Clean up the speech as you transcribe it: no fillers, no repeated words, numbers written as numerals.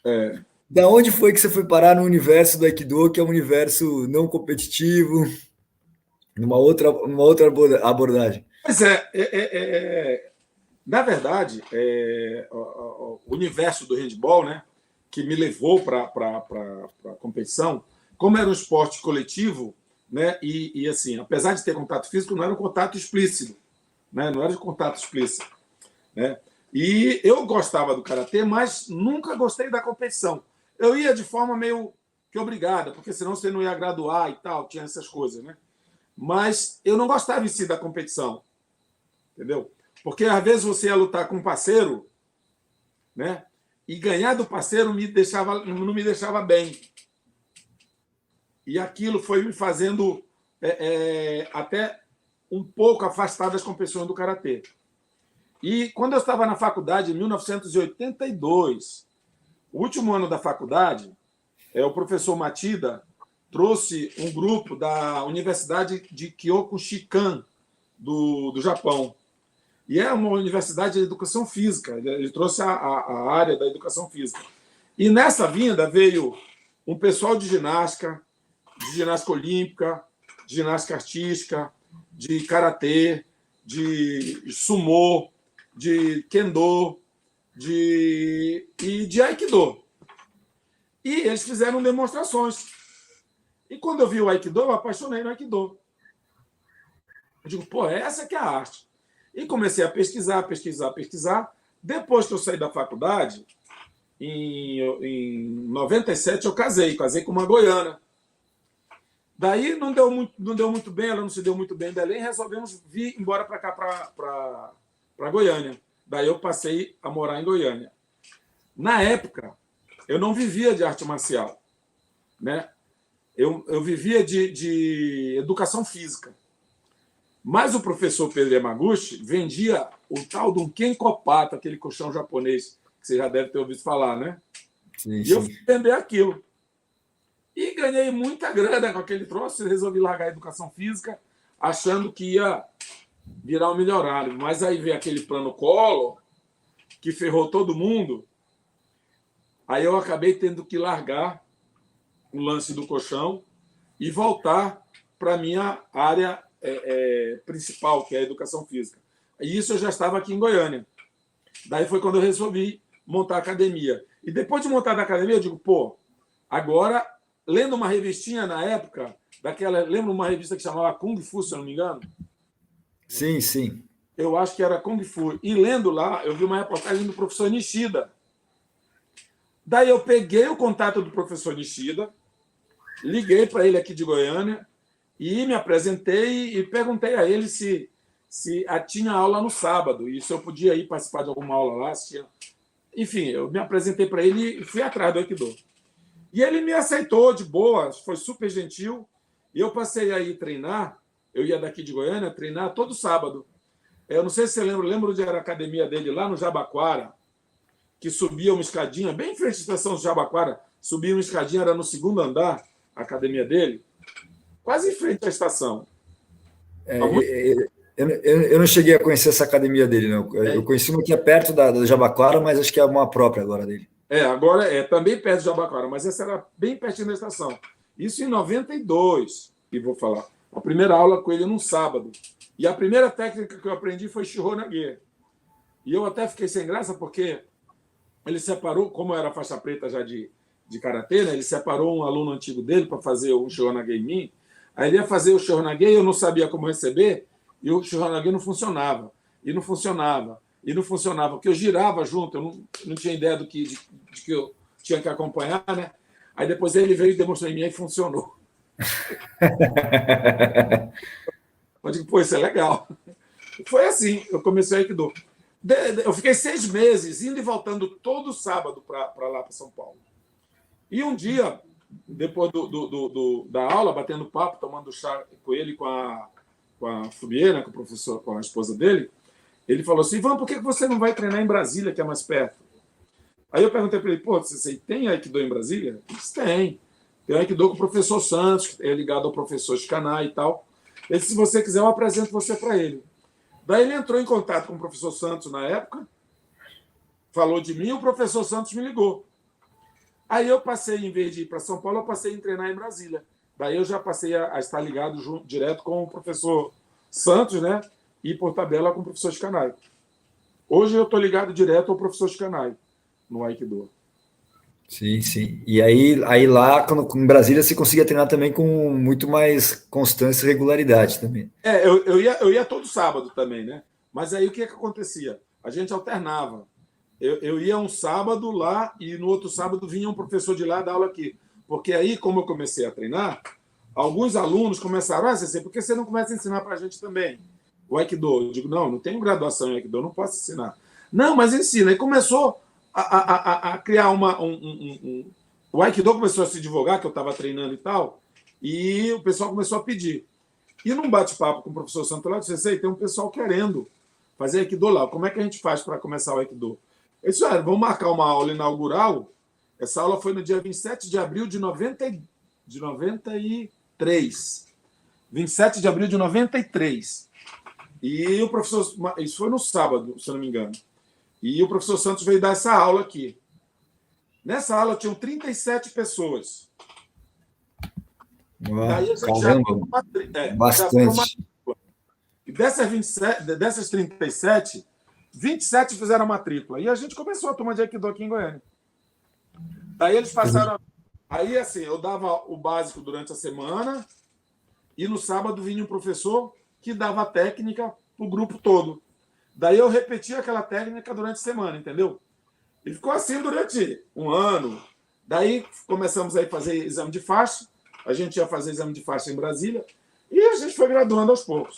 É. Da onde foi que você foi parar no universo do Aikido, que é um universo não competitivo, numa outra abordagem? Pois na verdade, o universo do handball, né, que me levou para a competição, como era um esporte coletivo, né, e assim, apesar de ter contato físico, não era um contato explícito, né, não era de contato explícito, né? E eu gostava do karatê, mas nunca gostei da competição. Eu ia de forma meio que obrigada, porque senão você não ia graduar e tal, tinha essas coisas, né? Mas eu não gostava em si da competição, entendeu? Porque às vezes você ia lutar com um parceiro, né? E ganhar do parceiro não me deixava bem. E aquilo foi me fazendo até um pouco afastado das competições do karatê. E quando eu estava na faculdade, em 1982, o último ano da faculdade, o professor Matida trouxe um grupo da Universidade de Kyokushikan, do Japão. E é uma universidade de educação física. Ele trouxe a área da educação física. E nessa vinda veio um pessoal de ginástica olímpica, de ginástica artística, de karatê, de sumô, de kendo e de aikido. E eles fizeram demonstrações. E quando eu vi o aikido, eu apaixonei no aikido. Eu digo, pô, essa que é a arte. E comecei a pesquisar. Depois que eu saí da faculdade, em 97, eu casei com uma goiana. Daí não deu muito bem, ela não se deu muito bem em Belém, resolvemos vir embora para cá, para Goiânia. Daí eu passei a morar em Goiânia. Na época, eu não vivia de arte marcial, né? Eu vivia de educação física. Mas o professor Pedro Yamaguchi vendia o tal do Kenkopato, aquele colchão japonês que você já deve ter ouvido falar, né? Sim, E eu sim. fui vender aquilo. E ganhei muita grana com aquele troço. Resolvi largar a educação física, achando que ia virar um milionário. Mas aí veio aquele plano Collor, que ferrou todo mundo. Aí eu acabei tendo que largar o lance do colchão e voltar para a minha área principal, que é a educação física. E isso eu já estava aqui em Goiânia. Daí foi quando eu resolvi montar a academia. E depois de montar a academia, eu digo, pô, agora, lendo uma revistinha na época, lembra uma revista que chamava Kung Fu, se eu não me engano? Sim, sim. Eu acho que era Kung Fu. E lendo lá, eu vi uma reportagem do professor Nishida. Daí eu peguei o contato do professor Nishida, liguei para ele aqui de Goiânia e me apresentei e perguntei a ele se tinha aula no sábado e se eu podia ir participar de alguma aula lá. Enfim, eu me apresentei para ele e fui atrás do Aikido. E ele me aceitou de boa, foi super gentil. E eu passei a ir treinar, eu ia daqui de Goiânia treinar todo sábado. Eu não sei se você lembra onde era a academia dele, lá no Jabaquara, que subia uma escadinha, bem em frente à estação do Jabaquara, subia uma escadinha, era no segundo andar, a academia dele, quase em frente à estação. É, Há muito, eu não cheguei a conhecer essa academia dele, não. Eu conheci uma que é perto da Jabaquara, mas acho que é uma própria agora dele. agora é também perto de Jabaquara, mas essa era bem pertinho da estação. Isso em 92, e vou falar. A primeira aula com ele num sábado. E a primeira técnica que eu aprendi foi Shiho-Nage. E eu até fiquei sem graça porque ele separou, como era faixa preta já de karatê, né? Ele separou um aluno antigo dele para fazer o Shiho-Nage em mim. Aí ele ia fazer o Shiho-Nage e eu não sabia como receber, e o Shiho-Nage não funcionava. E não funcionava. E não funcionava, porque eu girava junto, eu não tinha ideia de que eu tinha que acompanhar, né? Aí depois ele veio e demonstrou em mim e funcionou. Eu digo, pô, isso é legal. Foi assim, eu comecei a Aikido. Eu fiquei 6 meses indo e voltando todo sábado para lá, para São Paulo. E um dia, depois da aula, batendo papo, tomando chá com ele, com a Fubieira, com o professor, com a esposa dele, ele falou assim, Ivan, por que você não vai treinar em Brasília, que é mais perto? Aí eu perguntei para ele, pô, você tem Aikido em Brasília? Ele disse, tem. Tem Aikido com o professor Santos, que é ligado ao professor Shikanai e tal. Ele disse, se você quiser, eu apresento você para ele. Daí ele entrou em contato com o professor Santos na época, falou de mim, e o professor Santos me ligou. Aí eu passei, em vez de ir para São Paulo, eu passei a treinar em Brasília. Daí eu já passei a estar ligado direto com o professor Santos, né? E por tabela com o professor Scanai. Hoje eu estou ligado direto ao professor Scanai no Aikido. Sim, sim. E aí lá, em Brasília, você conseguia treinar também com muito mais constância e regularidade também. Eu ia todo sábado também, né? Mas aí o que acontecia? A gente alternava. Eu ia um sábado lá e no outro sábado vinha um professor de lá dar aula aqui. Porque aí, como eu comecei a treinar, alguns alunos começaram, CC, por que você não começa a ensinar para a gente também o Aikido? Eu digo, não tenho graduação em Aikido, não posso ensinar. Não, mas ensina. E começou a criar o Aikido começou a se divulgar, que eu estava treinando e tal, e o pessoal começou a pedir. E num bate-papo com o professor Santos lá, eu disse, tem um pessoal querendo fazer Aikido lá. Como é que a gente faz para começar o Aikido? Eu disse, vamos marcar uma aula inaugural. Essa aula foi no dia 27 de abril de 93. 27 de abril de 93. E o professor... Isso foi no sábado, se eu não me engano. E o professor Santos veio dar essa aula aqui. Nessa aula tinham 37 pessoas. Daí a gente caramba, bastante. E dessas 37, 27 fizeram a matrícula. E a gente começou a turma de Aikido aqui em Goiânia. Daí eles passaram... Aí, assim, eu dava o básico durante a semana e no sábado vinha um professor que dava a técnica para o grupo todo. Daí eu repetia aquela técnica durante a semana, entendeu? E ficou assim durante um ano. Daí começamos a fazer exame de faixa. A gente ia fazer exame de faixa em Brasília e a gente foi graduando aos poucos.